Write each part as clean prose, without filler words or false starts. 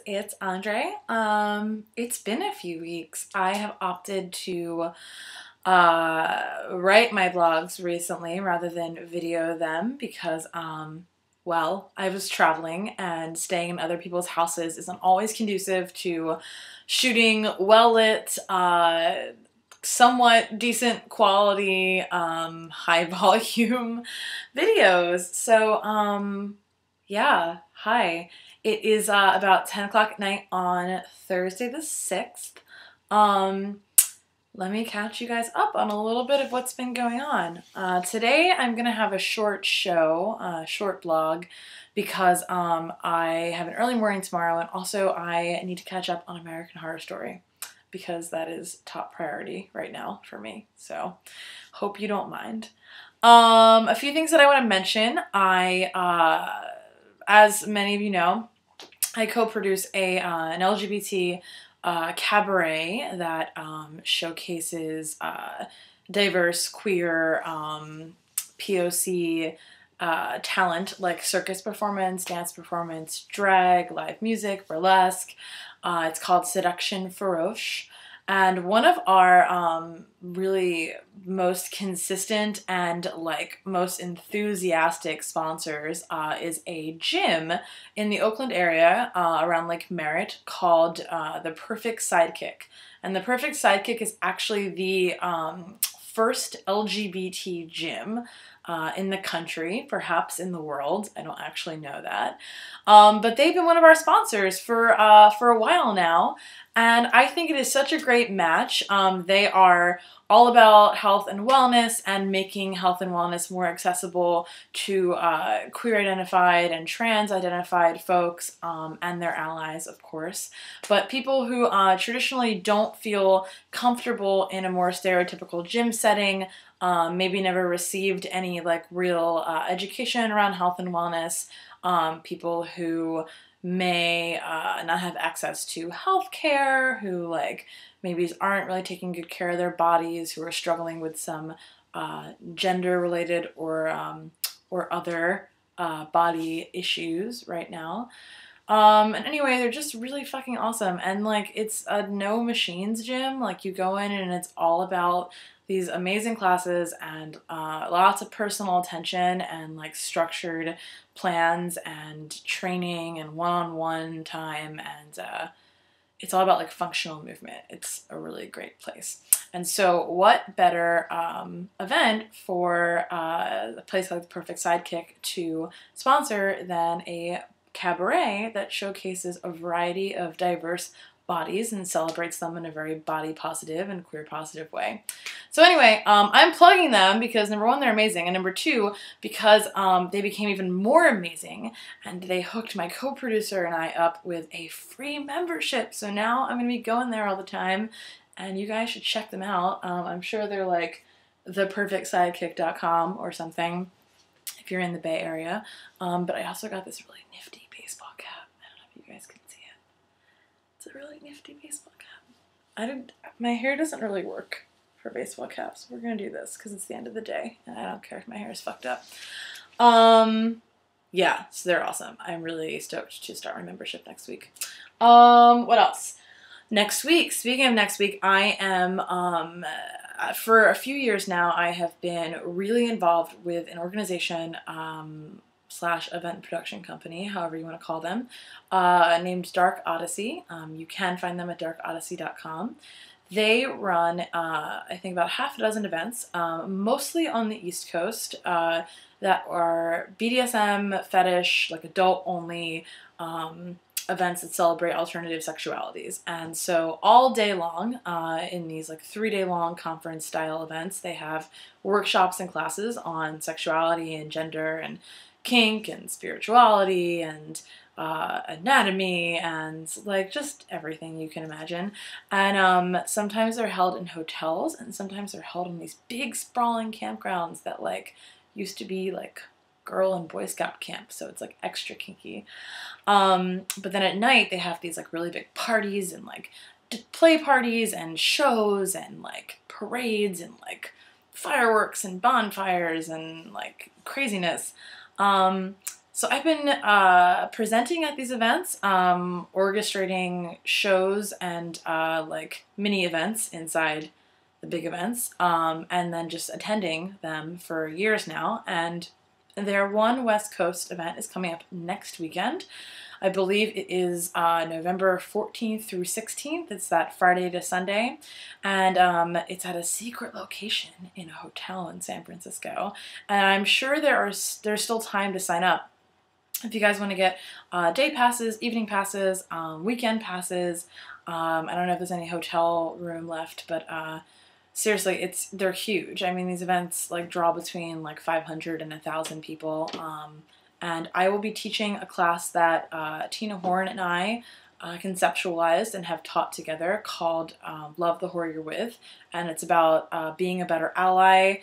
it's Andre. It's been a few weeks. I have opted to write my blogs recently rather than video them because, well, I was traveling and staying in other people's houses isn't always conducive to shooting well-lit, somewhat decent quality, high volume videos. So, yeah, hi. It is about 10 o'clock at night on Thursday the 6th. Let me catch you guys up on a little bit of what's been going on. Today I'm going to have a short show, short blog, because I have an early morning tomorrow, and also I need to catch up on American Horror Story because that is top priority right now for me. So hope you don't mind. A few things that I want to mention. As many of you know, I co-produce an LGBT cabaret that showcases diverse queer POC talent like circus performance, dance performance, drag, live music, burlesque. It's called Seduction Faroche. And one of our really most consistent and like most enthusiastic sponsors is a gym in the Oakland area around Lake Merritt called the Perfect Sidekick. And the Perfect Sidekick is actually the first LGBT gym in the country, perhaps in the world. I don't actually know that. But they've been one of our sponsors for a while now. And I think it is such a great match. They are all about health and wellness and making health and wellness more accessible to queer-identified and trans-identified folks and their allies, of course. But people who traditionally don't feel comfortable in a more stereotypical gym setting, maybe never received any like real education around health and wellness, people who may not have access to health care, who like maybe aren't really taking good care of their bodies, who are struggling with some gender related or other body issues right now. And anyway, they're just really fucking awesome. And like, it's a no machines gym. Like, you go in and it's all about these amazing classes and lots of personal attention and like structured plans and training and one-on-one time, and it's all about like functional movement. It's a really great place. And so what better event for a place like the Perfect Sidekick to sponsor than a cabaret that showcases a variety of diverse bodies and celebrates them in a very body positive and queer positive way. So anyway, I'm plugging them because number one, they're amazing, and number two, because they became even more amazing and they hooked my co-producer and I up with a free membership. So now I'm gonna be going there all the time, and you guys should check them out. I'm sure they're like theperfectsidekick.com or something if you're in the Bay Area. But I also got this really nifty baseball cap. I don't know if you guys can see it. It's a really nifty baseball cap. My hair doesn't really work for baseball caps. We're gonna do this because it's the end of the day and I don't care if my hair is fucked up. Yeah, so they're awesome. I'm really stoked to start my membership next week. What else? Next week, speaking of next week, I am, for a few years now, I have been really involved with an organization slash event production company, however you want to call them, named Dark Odyssey. You can find them at darkodyssey.com. They run, I think, about half a dozen events, mostly on the East Coast, that are BDSM, fetish, like adult-only events that celebrate alternative sexualities. And so all day long, in these like 3-day-long conference-style events, they have workshops and classes on sexuality and gender and kink and spirituality and anatomy and like just everything you can imagine. And sometimes they're held in hotels, and sometimes they're held in these big sprawling campgrounds that like used to be like Girl and Boy Scout camp, so it's like extra kinky. But then at night they have these like really big parties and like play parties and shows and like parades and like fireworks and bonfires and like craziness. So I've been presenting at these events, orchestrating shows and like mini events inside the big events, and then just attending them for years now. And their one West Coast event is coming up next weekend. I believe it is November 14th through 16th. It's that Friday to Sunday. And it's at a secret location in a hotel in San Francisco. And I'm sure there's still time to sign up. If you guys want to get day passes, evening passes, weekend passes. I don't know if there's any hotel room left, but seriously, they're huge. I mean, these events like draw between like 500 and 1,000 people. And I will be teaching a class that Tina Horn and I conceptualized and have taught together called Love the Whore You're With. And it's about being a better ally,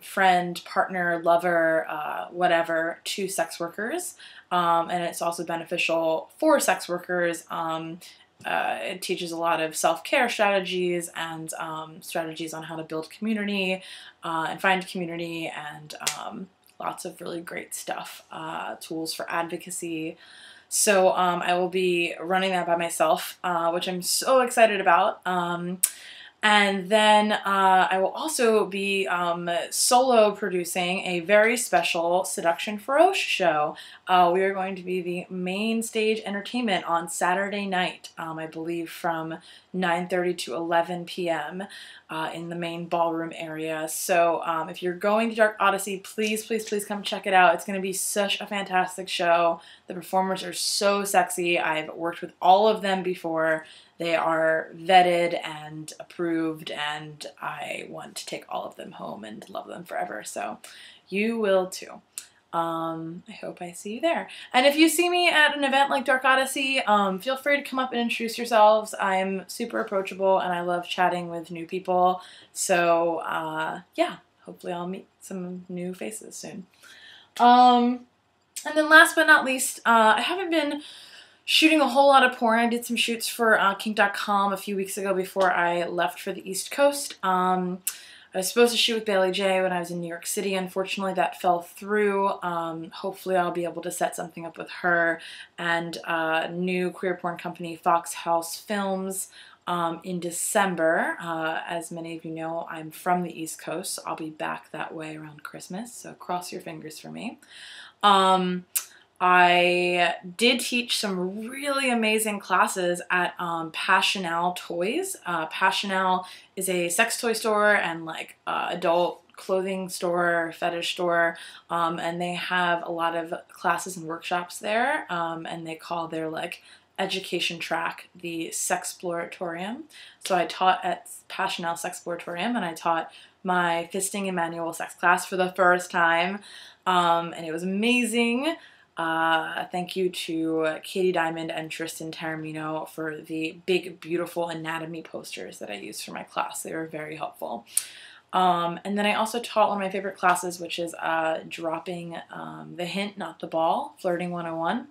friend, partner, lover, whatever, to sex workers. And it's also beneficial for sex workers. It teaches a lot of self-care strategies and strategies on how to build community and find community, and lots of really great stuff, tools for advocacy. So I will be running that by myself, which I'm so excited about. And then I will also be solo producing a very special Seduction Feroce show. We are going to be the main stage entertainment on Saturday night, I believe from 9:30 to 11 p.m. In the main ballroom area. So if you're going to Dark Odyssey, please, please, please come check it out. It's going to be such a fantastic show. The performers are so sexy. I've worked with all of them before. They are vetted and approved, and I want to take all of them home and love them forever. So you will too. I hope I see you there. And if you see me at an event like Dark Odyssey, feel free to come up and introduce yourselves. I'm super approachable and I love chatting with new people. So yeah, hopefully I'll meet some new faces soon. And then last but not least, I haven't been shooting a whole lot of porn. I did some shoots for kink.com a few weeks ago before I left for the East Coast. I was supposed to shoot with Bailey J when I was in New York City. Unfortunately, that fell through. Hopefully, I'll be able to set something up with her and new queer porn company, Fox House Films, in December. As many of you know, I'm from the East Coast, so I'll be back that way around Christmas, so cross your fingers for me. I did teach some really amazing classes at Passional Toys. Passional is a sex toy store and like adult clothing store, fetish store, and they have a lot of classes and workshops there, and they call their like education track the Sexploratorium. So I taught at Passional Sexploratorium, and I taught my fisting and manual sex class for the first time, and it was amazing. Thank you to Katie Diamond and Tristan Taramino for the big, beautiful anatomy posters that I used for my class. They were very helpful. And then I also taught one of my favorite classes, which is dropping the hint, not the ball, Flirting 101.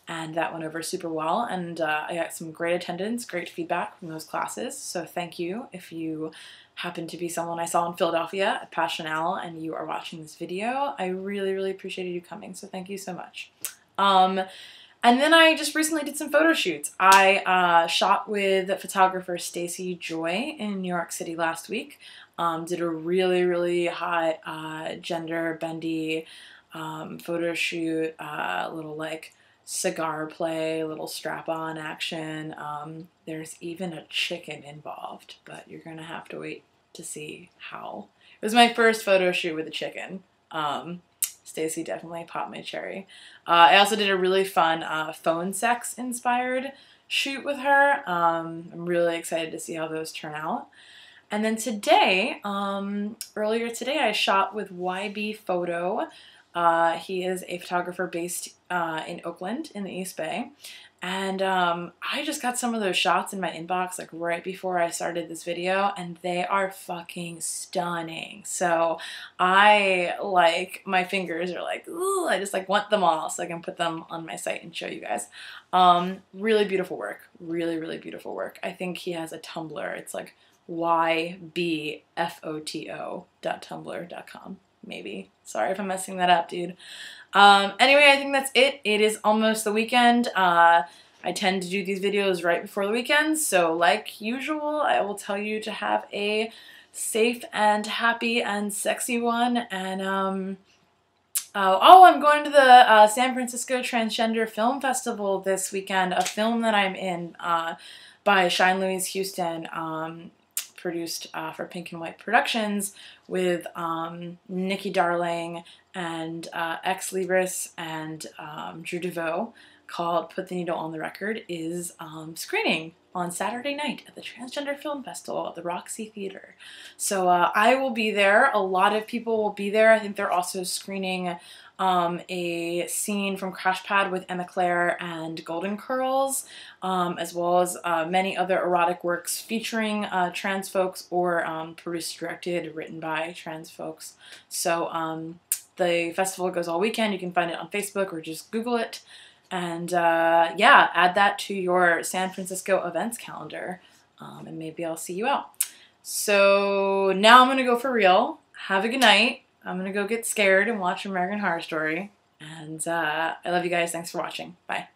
And that went over super well. And I got some great attendance, great feedback from those classes. So thank you if you happen to be someone I saw in Philadelphia at Passional and you are watching this video. I really, really appreciated you coming, so thank you so much. And then I just recently did some photo shoots. I shot with photographer Stacy Joy in New York City last week. Did a really, really hot gender bendy photo shoot, little like cigar play, little strap-on action. There's even a chicken involved, but you're gonna have to wait to see how. It was my first photo shoot with a chicken. Stacy definitely popped my cherry. I also did a really fun phone sex inspired shoot with her. I'm really excited to see how those turn out. And then today, earlier today, I shot with YB Photo. He is a photographer based in Oakland in the East Bay. And I just got some of those shots in my inbox like right before I started this video, and they are fucking stunning. So I like, my fingers are like, ooh, I just like want them all so I can put them on my site and show you guys. Really beautiful work. Really, really beautiful work. I think he has a Tumblr. It's like ybphoto.tumblr.com. maybe. Sorry if I'm messing that up, dude. Anyway, I think that's it. It is almost the weekend. I tend to do these videos right before the weekend, so like usual, I will tell you to have a safe and happy and sexy one. And I'm going to the San Francisco Transgender Film Festival this weekend, a film that I'm in by Shine Louise Houston, produced for Pink and White Productions with Nikki Darling and Ex Libris and Drew DeVoe, called Put the Needle on the Record, is screening on Saturday night at the Transgender Film Festival at the Roxy Theater. So I will be there. A lot of people will be there. I think they're also screening a scene from Crash Pad with Emma Claire and Golden Curls, as well as many other erotic works featuring trans folks or produced, directed, written by trans folks. So the festival goes all weekend. You can find it on Facebook or just Google it. And yeah, add that to your San Francisco events calendar, and maybe I'll see you out. So now I'm going to go for real. Have a good night. I'm going to go get scared and watch American Horror Story. And I love you guys. Thanks for watching. Bye.